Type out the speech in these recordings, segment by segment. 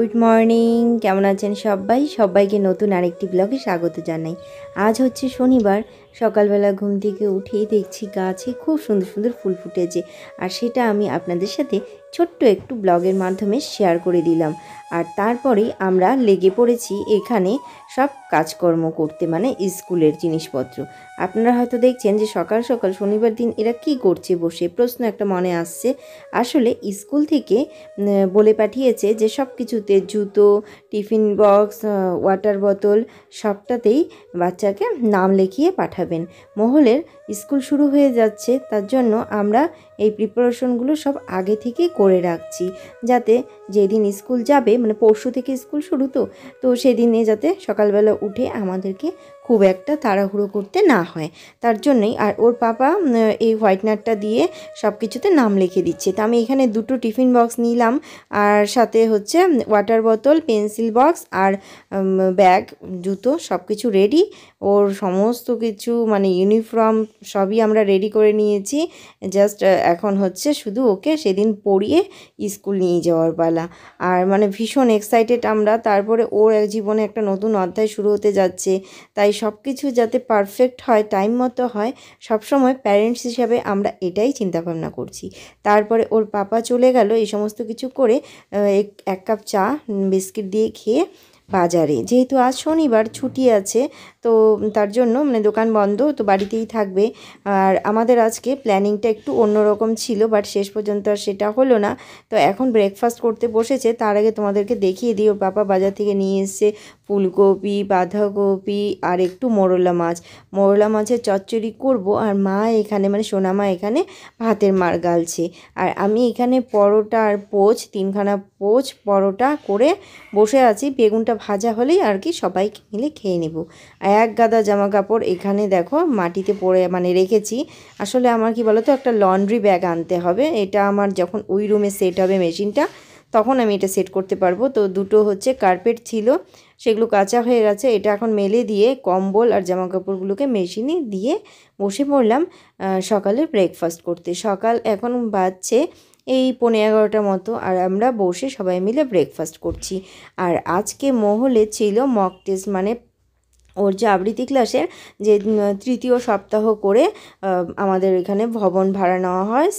Good morning, কেমন আছেন সবাই? সবাইকে নতুন আরেকটি ব্লগে স্বাগত জানাই। আজ হচ্ছে শনিবার। সকালবেলা ঘুম থেকে উঠেই দেখছি গাছে খুব সুন্দর সুন্দর ফুল ফুটেছে, আর সেটা আমি আপনাদের সাথে ছোট্ট একটু ব্লগের মাধ্যমে শেয়ার করে দিলাম। আর তারপরেই আমরা লেগে পড়েছি এখানে সব কাজকর্ম করতে, মানে স্কুলের জিনিসপত্র। আপনারা হয়তো দেখছেন যে সকাল সকাল শনিবার দিন এরা কি করছে বসে, প্রশ্ন একটা মনে আসছে। আসলে স্কুল থেকে বলে পাঠিয়েছে যে সব কিছুতে জুতো, টিফিন বক্স, ওয়াটার বোতল সবটাতেই বাচ্চাকে নাম লিখিয়ে পাঠাবেন। মহলের স্কুল শুরু হয়ে যাচ্ছে, তার জন্য আমরা এই প্রিপারেশনগুলো সব আগে থেকে করে রাখছি, যাতে যেদিন স্কুল যাবে, মানে পরশু থেকে স্কুল শুরু, তো সেদিনে যাতে সকালবেলা উঠে আমাদেরকে খুব একটা তাড়াহুড়ো করতে না হয়, তার জন্যই। আর ওর পাপা এই হোয়াইটনারটা দিয়ে সব কিছুতে নাম লিখে দিচ্ছে। তো আমি এখানে দুটো টিফিন বক্স নিলাম, আর সাথে হচ্ছে ওয়াটার বোতল, পেন্সিল বক্স আর ব্যাগ, জুতো সব কিছু রেডি। ওর সমস্ত কিছু মানে ইউনিফর্ম সবই আমরা রেডি করে নিয়েছি। জাস্ট এখন হচ্ছে শুধু ওকে সেদিন পরিয়ে স্কুল নিয়ে যাওয়ার পালা। আর মানে ভীষণ এক্সাইটেড আমরা। তারপরে ওর জীবনে একটা নতুন অধ্যায় শুরু হতে যাচ্ছে, তাই সব কিছু যাতে পারফেক্ট হয়, টাইম মতো হয়, সবসময় প্যারেন্টস হিসাবে আমরা এটাই চিন্তাভাবনা করছি। তারপরে ওর পাপা চলে গেল এই সমস্ত কিছু করে, এক কাপ চা বিস্কিট দিয়ে খেয়ে বাজারে, যেহেতু আজ শনিবার ছুটি আছে, তো তার জন্য মানে দোকান বন্ধ, তো বাড়িতেই থাকবে। আর আমাদের আজকে প্ল্যানিংটা একটু অন্যরকম ছিল, বাট শেষ পর্যন্ত আর সেটা হলো না। তো এখন ব্রেকফাস্ট করতে বসেছে। তার আগে তোমাদেরকে দেখিয়ে দিই, ওর পাপা বাজার থেকে নিয়ে এসছে ফুলকপি, বাঁধাকপি আর একটু মোরলা মাছ। মোরলা মাছের চচ্চড়ি করব, আর মা এখানে মানে সোনামা এখানে ভাতের মার গালছে। আর আমি এখানে পরোটা আর পোচ, 3খানা পোচ পরোটা করে বসে আছি। বেগুনটা ভাজা হলেই আর কি সবাই মিলে খেয়ে নেব। এক গাদা জামা কাপড় এখানে দেখো মাটিতে পড়ে মানে রেখেছি। আসলে আমার কি বলো তো, একটা লন্ড্রি ব্যাগ আনতে হবে। এটা আমার যখন ওই রুমে সেট হবে মেশিনটা, তখন আমি এটা সেট করতে পারবো। তো দুটো হচ্ছে কার্পেট ছিল, সেগুলো কাঁচা হয়ে গেছে। এটা এখন মেলে দিয়ে কম্বল আর জামা কাপড়গুলোকে মেশিনে দিয়ে বসে পড়লাম সকালে ব্রেকফাস্ট করতে। সকাল এখন বাজছে এই 11:15 মতো, আর আমরা বসে সবাই মিলে ব্রেকফাস্ট করছি। আর আজকে মহলে ছিল মক টেস্ট, মানে ওর যে আবৃত্তি ক্লাসের যে তৃতীয় সপ্তাহ করে আমাদের এখানে ভবন ভাড়া নেওয়া হয়,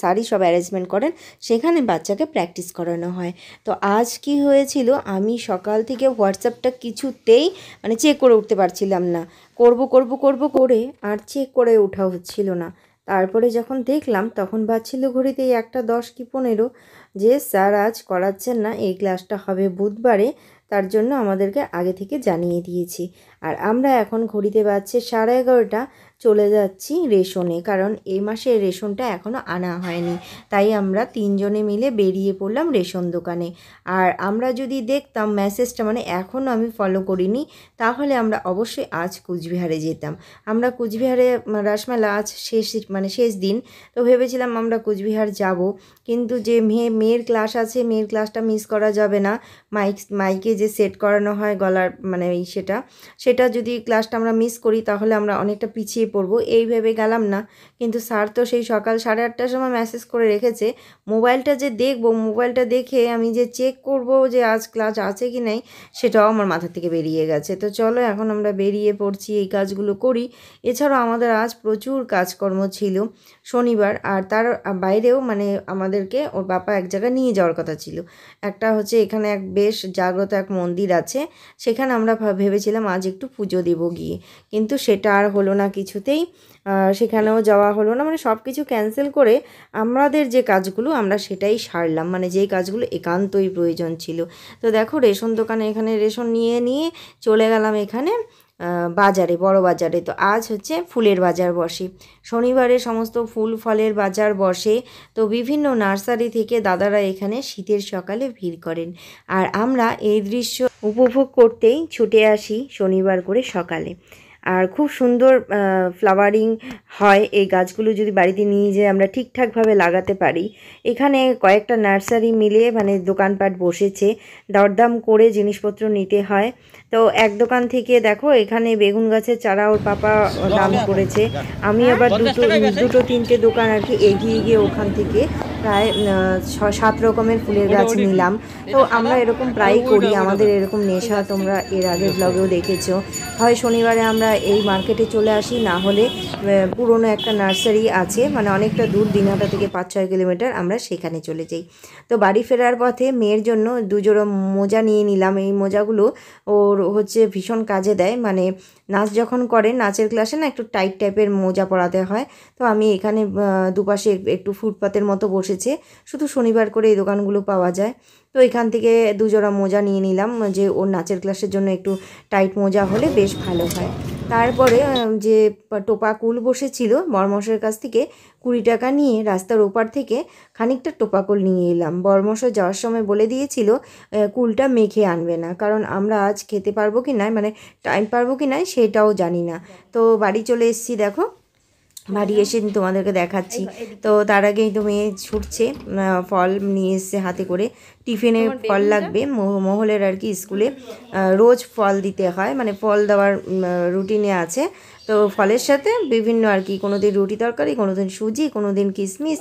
স্যারই সব অ্যারেঞ্জমেন্ট করেন, সেখানে বাচ্চাকে প্র্যাকটিস করানো হয়। তো আজ কি হয়েছিল, আমি সকাল থেকে হোয়াটসঅ্যাপটা কিছুতেই মানে চেক করে উঠতে পারছিলাম না। করব করে আর চেক করে ওঠা হচ্ছিল না। তারপরে যখন দেখলাম, তখন বাজছিল ঘড়িতে 1:10 কি 15, যে স্যার আজ করাচ্ছেন না, এই ক্লাসটা হবে বুধবারে, তার জন্য আমাদেরকে আগে থেকে জানিয়ে দিয়েছি। আর আমরা এখন ঘড়িতে বাজছে 11:30, চলে যাচ্ছি রেশনে, কারণ এই মাসে রেশনটা এখনও আনা হয়নি। তাই আমরা 3জনে মিলে বেরিয়ে পড়লাম রেশন দোকানে। আর আমরা যদি দেখতাম মেসেজটা, মানে এখনও আমি ফলো করিনি, তাহলে আমরা অবশ্যই আজ কুচবিহারে যেতাম। আমরা কুচবিহারে রাসমেলা আজ শেষ দিন, তো ভেবেছিলাম আমরা কুচবিহার যাব, কিন্তু যে মেয়ের ক্লাস আছে, মেয়ের ক্লাসটা মিস করা যাবে না। মাইকে যে সেট করানো হয় গলার মানে সেটা যদি ক্লাসটা আমরা মিস করি, তাহলে আমরা অনেকটা পিছিয়ে পড়বো, এই ভেবে গেলাম না। কিন্তু স্যার তো সেই সকাল 8:30টার সময় মেসেজ করে রেখেছে। মোবাইলটা যে দেখবো, মোবাইলটা দেখে আমি যে চেক করব যে আজ ক্লাস আছে কি নাই, সেটাও আমার মাথা থেকে বেরিয়ে গেছে। তো চলো এখন আমরা বেরিয়ে পড়ছি, এই কাজগুলো করি। এছাড়াও আমাদের আজ প্রচুর কাজকর্ম ছিল শনিবার, আর তার বাইরেও মানে আমাদেরকে ওর বাবা এক জায়গায় নিয়ে যাওয়ার কথা ছিল। একটা হচ্ছে এখানে এক বেশ জাগ্রত এক মন্দির আছে, সেখানে আমরা ভেবেছিলাম আজ একটু পুজো দেবো গিয়ে, কিন্তু সেটা আর হলো না কিছুতেই। সেখানেও যাওয়া হলো না, মানে সব কিছু ক্যান্সেল করে আমাদের যে কাজগুলো আমরা সেটাই সারলাম, মানে যেই কাজগুলো একান্তই প্রয়োজন ছিল। তো দেখো রেশন দোকানে এখানে রেশন নিয়ে চলে গেলাম এখানে বাজারে, বড় বাজারে। তো আজ হচ্ছে ফুলের বাজার বসে, শনিবারে সমস্ত ফুল ফলের বাজার বসে। তো বিভিন্ন নার্সারি থেকে দাদারা এখানে শীতের সকালে ভিড় করেন, আর আমরা এই দৃশ্য উপভোগ করতেই ছুটে আসি শনিবার করে সকালে। আর খুব সুন্দর ফ্লাওয়ারিং হয় এই গাছগুলো, যদি বাড়িতে নিয়ে যেয়ে আমরা ঠিকঠাকভাবে লাগাতে পারি। এখানে কয়েকটা নার্সারি মিলে মানে দোকানপাট বসেছে, দরদাম করে জিনিসপত্র নিতে হয়। তো এক দোকান থেকে দেখো এখানে বেগুন গাছের চারা ওর পাপা দাম করেছে। আমি আবার দুটো তিনটে দোকান আর কি এগিয়ে গিয়ে ওখান থেকে প্রায় 6-7 রকমের ফুলের গাছ নিলাম। তো আমরা এরকম প্রায়ই করি, আমাদের এরকম নেশা, তোমরা এর আগের ব্লগেও দেখেছো। হয় শনিবারে আমরা এই মার্কেটে চলে আসি, না হলে পুরনো একটা নার্সারি আছে, মানে অনেকটা দূর, দিনহাটা থেকে 5-6 কিলোমিটার, আমরা সেখানে চলে যাই। তো বাড়ি ফেরার পথে মেয়ের জন্য 2 জোড়া মোজা নিয়ে নিলাম। এই মোজাগুলো ওর হচ্ছে ভীষণ কাজে দেয়, মানে নাচ যখন করে, নাচের ক্লাসে না একটু টাইট টাইপের মোজা পরাতে হয়। তো আমি এখানে দুপাশে একটু ফুটপাতের মতো বসেছে, শুধু শনিবার করে এই দোকানগুলো পাওয়া যায়। তো এখান থেকে 2 জোড়া মোজা নিয়ে নিলাম, যে ওর নাচের ক্লাসের জন্য একটু টাইট মোজা হলে বেশ ভালো হয়। তারপরে যে টোপা কুল বসেছিল বরমশের কাছ থেকে 20 টাকা নিয়ে রাস্তার ওপার থেকে খানিকটা টোপা কুল নিয়ে এলাম। বরমশাই যাওয়ার সময় বলে দিয়েছিল কুলটা মেখে আনবে না, কারণ আমরা আজ খেতে পারবো কি না, মানে টাইম পারবো কি না সেটাও জানি না। তো বাড়ি চলে এসেছি, দেখো বাড়ি এসে তোমাদেরকে দেখাচ্ছি। তো তার আগেই তো মেয়ে ছুটছে, ফল নিয়ে এসছে হাতে করে, টিফিনে ফল লাগবে, মহলের আর কি স্কুলে রোজ ফল দিতে হয়, মানে ফল দেওয়ার রুটিনে আছে। তো ফলের সাথে বিভিন্ন আর কি, কোনো দিন রুটি তরকারি, কোনো দিন সুজি, কোনো দিন কিশমিশ,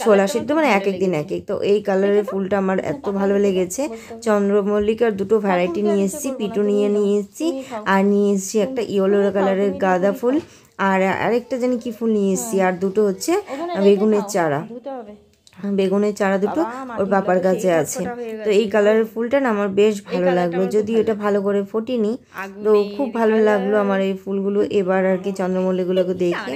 ছোলা সিদ্ধ, মানে এক এক দিন এক এক। তো এই কালারের ফুলটা আমার এত ভালো লেগেছে। চন্দ্রমল্লিকার 2টো ভ্যারাইটি নিয়ে এসেছি, পিটুনিয়া নিয়ে এসেছি, আর নিয়ে এসেছি একটা ইয়েলো কালারের গাঁদা ফুল, আর আরেকটা জানি কি ফুল নিয়ে এসেছি, আর 2টো হচ্ছে বেগুনের চারা। বেগুনের চারা 2টো ওর বাবার কাছে আছে। তো এই কালারের ফুলটা না আমার বেশ ভালো লাগলো, যদিও এটা ভালো করে ফোটেনি, তো খুব ভালো লাগলো আমার এই ফুলগুলো এবার আর কি, চন্দ্রমল্লিগুলোকে দেখে।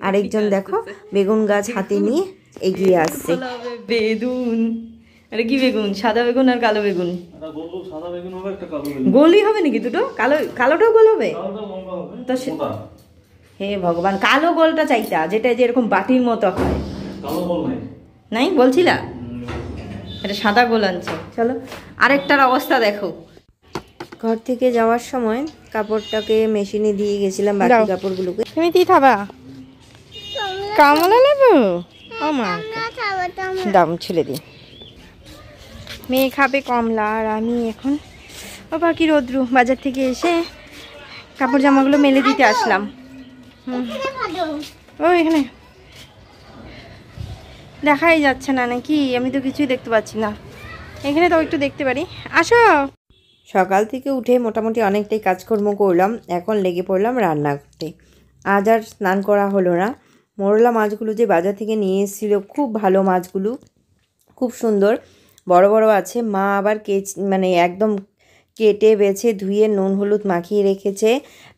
আরেকজন দেখো বেগুন গাছ হাতে নিয়ে এগিয়ে আসছে। বেগুন, আরে কি বেগুন? সাদা বেগুন আর কালো বেগুন। গোলই হবে নাকি দুটো? কালোটাও গোল হবে? তো হে ভগবান, কালো গোলটা চাইতা, যেটা যেরকম বাটির মতো হয়। নাই বলছিলা, এটা সাদা গোল আনছে। চলো আরেকটার অবস্থা দেখো। ঘর থেকে যাওয়ার সময় কাপড়টাকে মেশিনে দিয়ে গেছিলাম, বাকি কাপড়গুলোকে। তুমি কি খাবা? কমলা লেবু? আমার দাম ছেলে দিই। মেয়ে খাবে কমলা, আর আমি এখন বাবা কি রোদ্রু, বাজার থেকে এসে কাপড় জামাগুলো মেলে দিতে আসলাম। ও এখানে দেখাই যাচ্ছে না নাকি? আমি তো কিছুই দেখতে পাচ্ছি না। এখানে তো একটু দেখতে পারি, আসো। সকাল থেকে উঠে মোটামুটি অনেকটাই কাজকর্ম করলাম, এখন লেগে পড়লাম রান্না করতে। আজ আর স্নান করা হলো না। মোরলা মাছগুলো যে বাজার থেকে নিয়ে এসেছিলো, খুব ভালো মাছগুলো, খুব সুন্দর বড় বড় আছে। মা আবার মানে একদম কেটে বেছে ধুয়ে নুন হলুদ মাখিয়ে রেখেছে।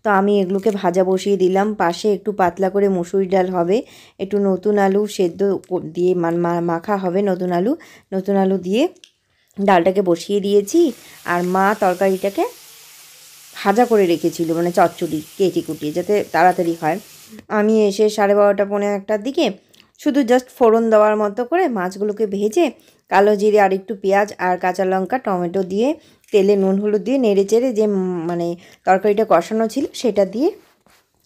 তো আমি এগুলোকে ভাজা বসিয়ে দিলাম। পাশে একটু পাতলা করে মুসুরি ডাল হবে, একটু নতুন আলু সেদ্ধ দিয়ে মাখা হবে, নতুন আলু দিয়ে ডালটাকে বসিয়ে দিয়েছি। আর মা তরকারিটাকে ভাজা করে রেখেছিল, মানে চচ্চড়ি কেটে কুটিয়ে, যাতে তাড়াতাড়ি হয়। আমি এসে 12:30 পৌনে 1টার দিকে শুধু জাস্ট ফোড়ন দেওয়ার মতো করে মাছগুলোকে ভেজে কালো জিরে আর একটু পেঁয়াজ আর কাঁচা লঙ্কা টমেটো দিয়ে তেলে নুন হলুদ দিয়ে নেড়ে চেড়ে যে মানে তরকারিটা কষানো ছিল সেটা দিয়ে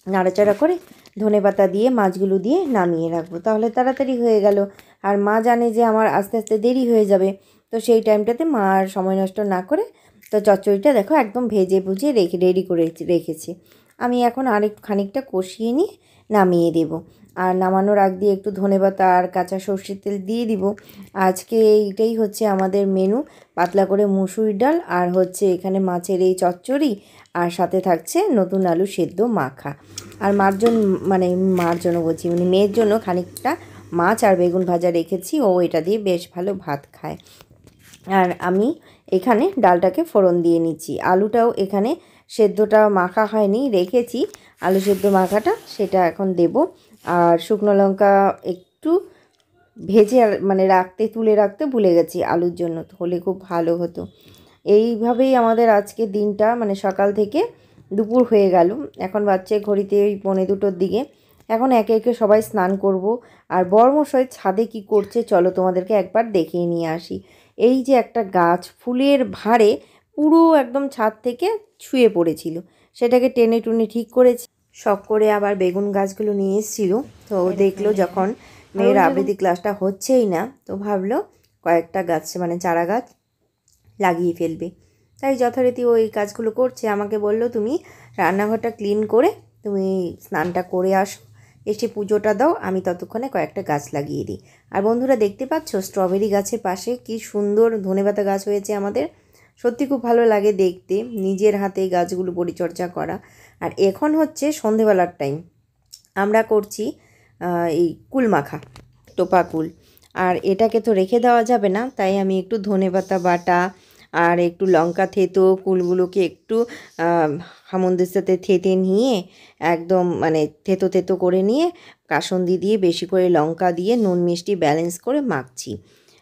নাড়াচাড়া করে ধনেপাতা দিয়ে মাছগুলো দিয়ে নামিয়ে রাখবো, তাহলে তাড়াতাড়ি হয়ে গেল। আর মা জানে যে আমার আস্তে আস্তে দেরি হয়ে যাবে, তো সেই টাইমটাতে মা আর সময় নষ্ট না করে তো চচ্চড়িটা দেখো একদম ভেজে ভুজে রেডি করে রেখেছি। আমি এখন খানিকটা কষিয়ে নিয়ে নামিয়ে দেব। আর নামানোর আগ দিয়ে একটু ধনেপাতা আর কাঁচা সর্ষের তেল দিয়ে দিব। আজকে এইটাই হচ্ছে আমাদের মেনু, পাতলা করে মুসুর ডাল আর হচ্ছে এখানে মাছের এই চচ্চড়ি, আর সাথে থাকছে নতুন আলু সেদ্ধ মাখা। আর মার জন্য বলছি, মানে মেয়ের জন্য খানিকটা মাছ আর বেগুন ভাজা রেখেছি, ও এটা দিয়ে বেশ ভালো ভাত খায়। আর আমি এখানে ডালটাকে ফোড়ন দিয়ে নিচ্ছি। আলুটাও এখানে সেদ্ধটা মাখা হয়নি, রেখেছি আলু সেদ্ধ মাখাটা, সেটা এখন দেব। আর শুকনো লঙ্কা একটু ভেজে মানে তুলে রাখতে ভুলে গেছি আলুর জন্য, হলে খুব ভালো হতো। এইভাবেই আমাদের আজকে দিনটা, মানে সকাল থেকে দুপুর হয়ে গেল, এখন বাচ্চা ঘড়িতে ওই 1:45-2টোর দিকে। এখন একে একে সবাই স্নান করব। আর বর্মশাই ছাদে কি করছে চলো তোমাদেরকে একবার দেখিয়ে নিয়ে আসি। এই যে একটা গাছ ফুলের ভারে পুরো একদম ছাদ থেকে ছুঁয়ে পড়েছিল, সেটাকে টেনে টুনে ঠিক করেছি। শখ করে আবার বেগুন গাছগুলো নিয়ে এসেছিল। তো দেখলো যখন মেয়ের আবৃত্তি ক্লাসটা হচ্ছেই না, তো ভাবলো কয়েকটা গাছ, মানে চারা গাছ লাগিয়ে ফেলবে। তাই যথারীতি ওই কাজগুলো করছে। আমাকে বলল তুমি রান্নাঘরটা ক্লিন করে তুমি স্নানটা করে আসো, এসে পুজোটা দাও, আমি ততক্ষণে কয়েকটা গাছ লাগিয়ে দিই। আর বন্ধুরা দেখতে পাচ্ছ স্ট্রবেরি গাছের পাশে কি সুন্দর ধনেপাতা গাছ হয়েছে আমাদের। সত্যি খুব ভালো লাগে দেখতে, নিজের হাতে গাছগুলো পরিচর্যা করা। আর এখন হচ্ছে সন্ধেবেলার টাইম, আমরা করছি এই কুল মাখা, টোপা কুল। আর এটাকে তো রেখে দেওয়া যাবে না, তাই আমি একটু ধনেপাতা বাটা আর একটু লঙ্কা থেতো, কুলগুলোকে একটু হামন্দের সাথে থেতে নিয়ে একদম মানে থেতো থেতো করে নিয়ে কাসুন্দি দিয়ে বেশি করে লঙ্কা দিয়ে নুন মিষ্টি ব্যালেন্স করে মাখছি।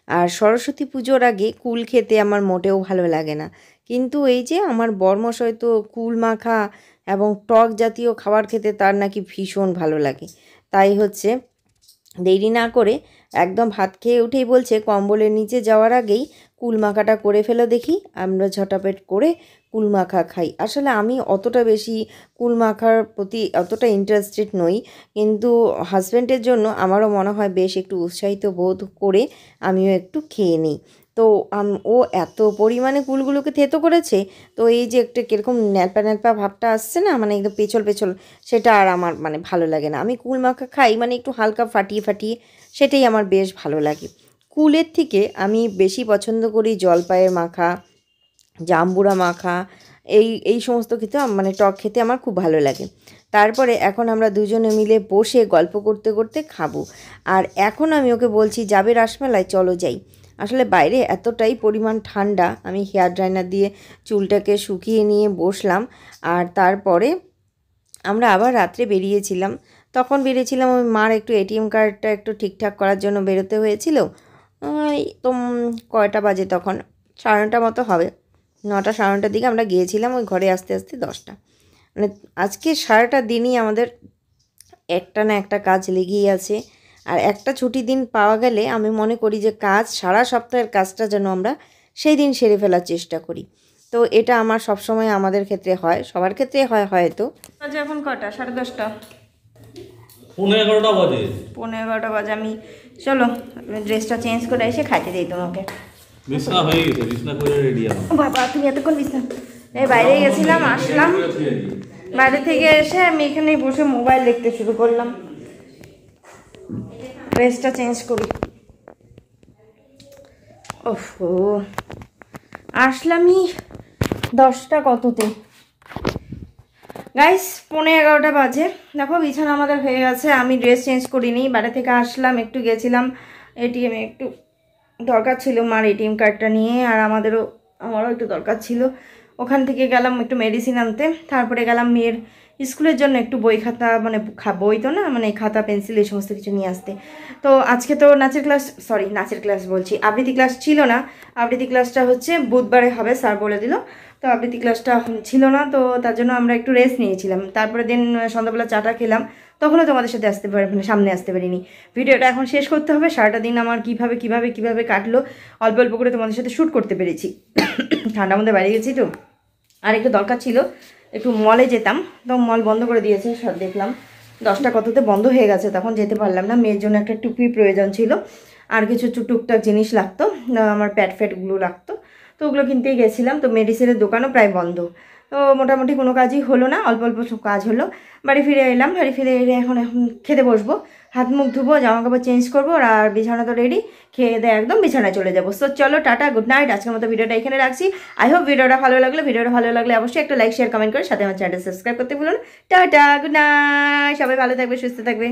আর সরস্বতী পুজোর আগে কুল খেতে আমার মোটেও ভালো লাগে না, কিন্তু এই যে আমার বরমশাই তো কুল মাখা এবং টক জাতীয় খাবার খেতে তার নাকি ভীষণ ভালো লাগে। তাই হচ্ছে দেরি না করে একদম ভাত খেয়ে উঠেই বলছে কম্বলের নিচে যাওয়ার আগেই কুল মাখাটা করে ফেলো দেখি, আমরা ঝটাপট করে কুল মাখা খাই। আসলে আমি অতটা বেশি কুল মাখার প্রতি অতটা ইন্টারেস্টেড নই, কিন্তু হাজব্যান্ডের জন্য আমারও মনে হয় বেশ একটু উৎসাহিত বোধ করে আমিও একটু খেয়ে নিই। তো ও এত পরিমাণে কুলগুলোকে থেতো করেছে, তো এই যে একটা কীরকম ন্যাপা ন্যাপা ভাবটা আসছে না, মানে একদম পেছল পেছল, সেটা আর আমার মানে ভালো লাগে না। আমি কুল মাখা খাই মানে একটু হালকা ফাটিয়ে ফাটিয়ে, সেটাই আমার বেশ ভালো লাগে। কুলের থেকে আমি বেশি পছন্দ করি জলপাইয়ের মাখা, জাম্বুরা মাখা, এই সমস্ত খেতে মানে টক খেতে আমার খুব ভালো লাগে। তারপরে এখন আমরা দুজনে মিলে বসে গল্প করতে করতে খাবো। আর এখন আমি ওকে বলছি যাবে রাসমেলায়, চলো যাই। আসলে বাইরে এতটাই পরিমাণ ঠান্ডা, আমি হেয়ার ড্রায়ার দিয়ে চুলটাকে শুকিয়ে নিয়ে বসলাম। আর তারপরে আমরা আবার রাত্রে বেরিয়েছিলাম। তখন বেরিয়েছিলাম ওই মার একটু এটিএম কার্ডটা একটু ঠিকঠাক করার জন্য বেরোতে হয়েছিল। তো কয়টা বাজে তখন, 9:30 মতো হবে, 9টা 9:30 দিকে আমরা গিয়েছিলাম। ওই ঘরে আসতে আসতে 10টা। মানে আজকে সারাটা দিনই আমাদের একটা না একটা কাজ লেগেই আছে। আর একটা ছুটির দিন পাওয়া গেলে আমি মনে করি যে কাজ সারা সপ্তাহের কাজটা যেন আমরা সেই দিন সেরে ফেলার চেষ্টা করি। তো এটা আমার সবসময় আমাদের ক্ষেত্রে হয়, সবার ক্ষেত্রে হয় হয়তো। আজ এখন কটা? 10:30। 11:15 বাজে। 11:15 বাজে। আমি চলো ড্রেসটা চেঞ্জ করে এসে খাইতে দিই তোমাকে। বিছনা হয়ে গেছে, বিছনা করে রেডি আমি। বাবা তুমি এতক্ষণ বিছনা, এই বাইরে গেছিলাম, আসলাম, বাইরে থেকে এসে আমি এখানে বসে মোবাইল দেখতে শুরু করলাম। ড্রেসটা চেঞ্জ করি। ওফো, আসলামই 10টা কততে গাইস, 11:15 বাজে। দেখো বিছানা আমাদের হয়ে গেছে, আমি ড্রেস চেঞ্জ করিনি। বাইরে থেকে আসলাম, একটু গেছিলাম এটিএমে, একটু দরকার ছিল মার এটিএম কার্ডটা নিয়ে, আর আমারও একটু দরকার ছিল। ওখান থেকে গেলাম একটু মেডিসিন আনতে, তারপরে গেলাম মেয়ের স্কুলের জন্য একটু বই খাতা, মানে বই তো না, মানে খাতা পেন্সিল এই সমস্ত কিছু নিয়ে আসতে। তো আজকে তো নাচের ক্লাস বলছি, আবৃত্তি ক্লাস ছিল না। আবৃত্তি ক্লাসটা হচ্ছে বুধবারে হবে, স্যার বলে দিল। তো আবৃত্তি ক্লাসটা ছিল না, তো তার জন্য আমরা একটু রেস্ট নিয়েছিলাম। তারপরে দিন সন্ধ্যাবেলা চাটা খেলাম, তখনও তোমাদের সাথে সামনে আসতে পারিনি। ভিডিওটা এখন শেষ করতে হবে। সারাটা দিন আমার কিভাবে কাটলো অল্প অল্প করে তোমাদের সাথে শ্যুট করতে পেরেছি। ঠান্ডার মধ্যে বাইরে গেছি তো, আর একটু দরকার ছিল, একটু মলে যেতাম, তো মল বন্ধ করে দিয়েছে। সব দেখলাম 10টা কততে বন্ধ হয়ে গেছে, তখন যেতে পারলাম না। মেয়ের জন্য একটা টুপি প্রয়োজন ছিল, আর কিছু টুকটাক জিনিস লাগতো, আমার প্যাডগুলো লাগতো, তো ওগুলো কিনতেই গেছিলাম। তো মেডিসিনের দোকানও প্রায় বন্ধ, তো মোটামুটি কোনো কাজই হলো না, অল্প অল্প কাজ হলো। বাড়ি ফিরে এলাম, বাড়ি ফিরে এলে এখন খেতে বসবো, হাত মুখ ধুবো, জামা কাপড় চেঞ্জ করবো, আর বিছানা তো রেডি, খেয়ে দেয় একদম বিছানায় চলে যাবো। সো চলো টাটা, গুড নাইট। আজকের মতো ভিডিওটা এখানে রাখছি। আই হোপ ভিডিওটা ভালো লাগলে অবশ্যই একটা লাইক শেয়ার কমেন্ট করে সাথে আমার চ্যানেলটা সাবস্ক্রাইব করতে ভুলুন। টাটা, গুড নাইট, সবাই ভালো থাকবে, সুস্থ থাকবে।